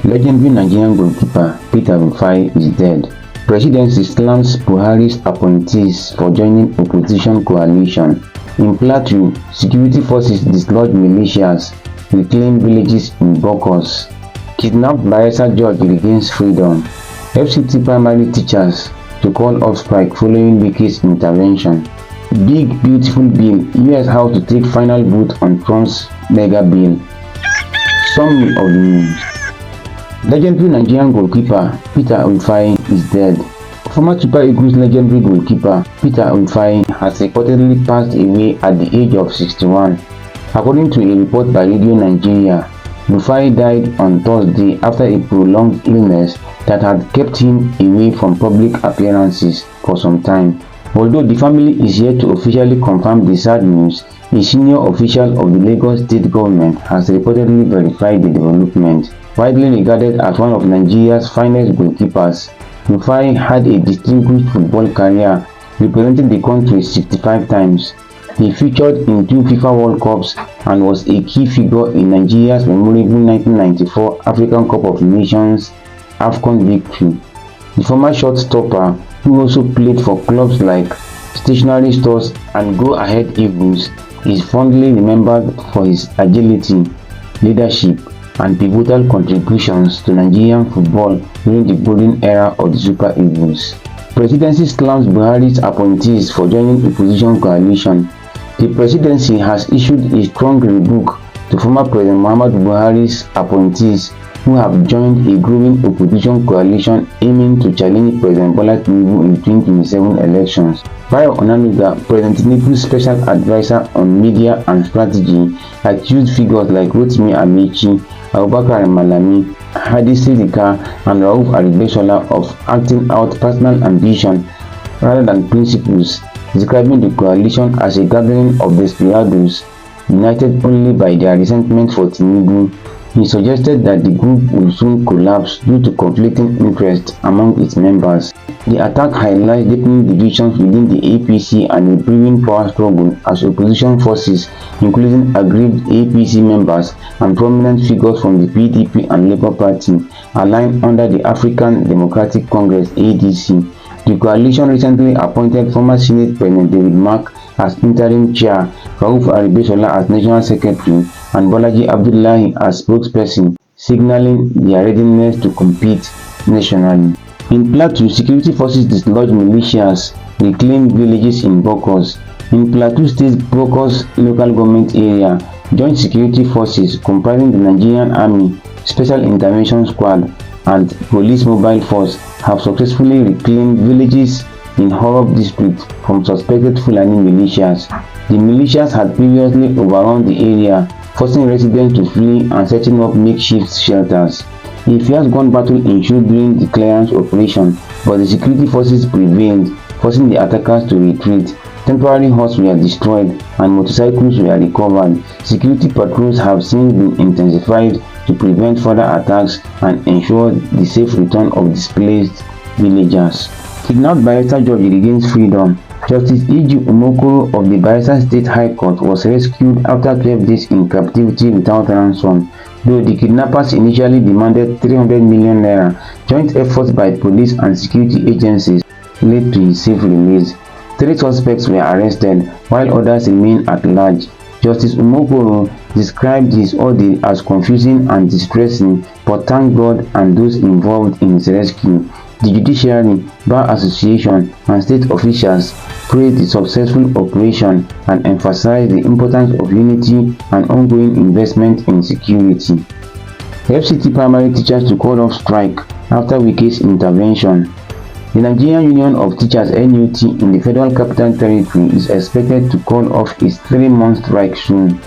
Legendary Nigerian goalkeeper Peter Rufai is dead. Presidency slams Buhari's appointees for joining opposition coalition. In Plateau, security forces dislodge militias, reclaim villages in Bokkos. Kidnapped Bayelsa judge regains freedom. FCT primary teachers to call off strike following Wike's intervention. Big beautiful bill, US House to take final vote on Trump's megabill. Summary of the news. Legendary Nigerian goalkeeper Peter Rufai is dead. Former Super Eagles legendary goalkeeper Peter Rufai has reportedly passed away at the age of 61. According to a report by Radio Nigeria, Rufai died on Thursday after a prolonged illness that had kept him away from public appearances for some time. Although the family is yet to officially confirm the sad news, a senior official of the Lagos state government has reportedly verified the development. Widely regarded as one of Nigeria's finest goalkeepers, Rufai had a distinguished football career, representing the country 65 times. He featured in 2 FIFA World Cups and was a key figure in Nigeria's memorable 1994 African Cup of Nations AFCON victory. The former shortstopper, who also played for clubs like Stationery Stores and Go Ahead Eagles, is fondly remembered for his agility, leadership, and pivotal contributions to Nigerian football during the golden era of the Super Eagles. Presidency slams Buhari's appointees for joining opposition coalition. The Presidency has issued a strong rebuke to former President Muhammadu Buhari's appointees who have joined a growing opposition coalition aiming to challenge President Bola Tinubu in 2027 elections. Bayo Onanuga, President Tinubu's special advisor on media and strategy, accused figures like Rotimi Amaechi, Abubakar Malami, Hadi Sirika, and Rauf Aregbesola of acting out personal ambition rather than principles, describing the coalition as a gathering of desperados united only by their resentment for Tinubu. He suggested that the group will soon collapse due to conflicting interests among its members. The attack highlights deepening divisions within the APC and a brewing power struggle as opposition forces, including aggrieved APC members and prominent figures from the PDP and Labour Party, align under the African Democratic Congress (ADC). The coalition recently appointed former Senate President David Mark as interim chair, Rauf Aregbesola as national secretary, and Bolaji Abdullahi as spokesperson, signaling their readiness to compete nationally. In Plateau, security forces dislodge militias, reclaim villages in Bokkos. In Plateau State's Bokkos local government area, joint security forces comprising the Nigerian Army, Special Intervention Squad, and Police Mobile Force have successfully reclaimed villages in Horob district from suspected Fulani militias. The militias had previously overrun the area, forcing residents to flee and setting up makeshift shelters. A fierce gun battle ensued during the clearance operation, but the security forces prevailed, forcing the attackers to retreat. Temporary huts were destroyed and motorcycles were recovered. Security patrols have since been intensified to prevent further attacks and ensure the safe return of displaced villagers. Kidnapped Bayelsa judge regains freedom. Justice E.G. Umokoro of the Bayelsa State High Court was rescued after 12 days in captivity without ransom, though the kidnappers initially demanded 300 million naira. Joint efforts by police and security agencies led to his safe release. 3 suspects were arrested, while others remain at large. Justice Umokoro described his ordeal as confusing and distressing, but thanked God and those involved in his rescue. The judiciary, bar association, and state officials praised the successful operation and emphasized the importance of unity and ongoing investment in security. FCT primary teachers to call off strike after Wike's intervention. The Nigerian Union of Teachers (NUT) in the Federal Capital Territory is expected to call off its 3-month strike soon,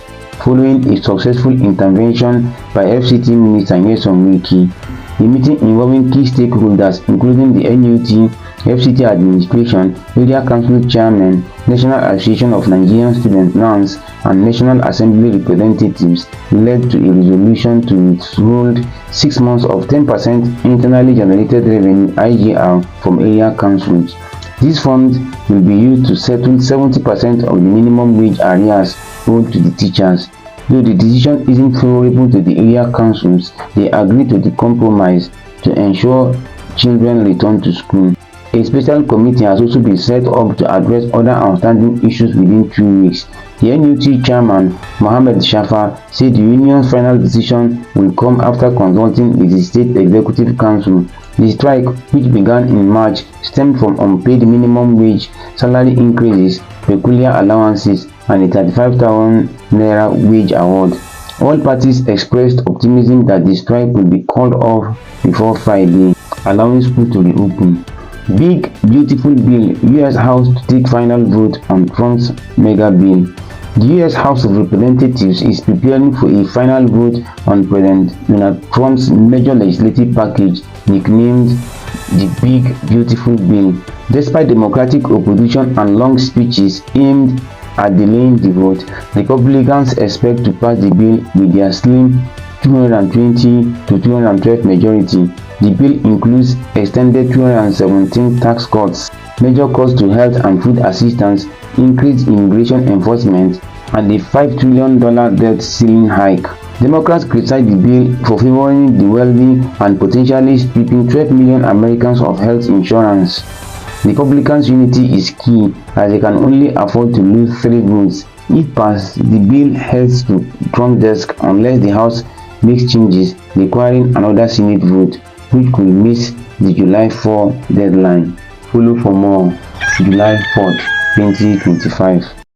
following a successful intervention by FCT Minister Wike. A meeting involving key stakeholders including the NUT, FCT administration, area council chairmen, National Association of Nigerian Student NANS, and National Assembly representatives led to a resolution to withhold 6 months of 10% internally generated revenue (IGR) from area councils. These funds will be used to settle 70% of the minimum wage arrears owed to the teachers. Though the decision isn't favorable to the area councils, they agreed to the compromise to ensure children return to school. A special committee has also been set up to address other outstanding issues within 2 weeks. The NUT chairman, Mohammed Shafa, said the union's final decision will come after consulting with the State Executive Council. The strike, which began in March, stemmed from unpaid minimum wage, salary increases, peculiar allowances, and a 35,000 naira wage award. All parties expressed optimism that the strike would be called off before Friday, allowing schools to reopen. Big Beautiful Bill, U.S. House to take final vote on Trump's mega bill. The U.S. House of Representatives is preparing for a final vote on President Donald Trump's major legislative package nicknamed the Big Beautiful Bill. Despite Democratic opposition and long speeches aimed at delaying the vote, Republicans expect to pass the bill with their slim 220 to 212 majority. The bill includes extended 217 tax cuts, major cuts to health and food assistance, increased immigration enforcement, and a $5 trillion debt ceiling hike. Democrats criticize the bill for favoring the wealthy and potentially stripping 12 million Americans of health insurance. Republicans' unity is key, as they can only afford to lose 3 votes. If passed, the bill heads to Trump's desk unless the House makes changes requiring another Senate vote, which could miss the July 4 deadline. Follow for more. July 4th, 2025.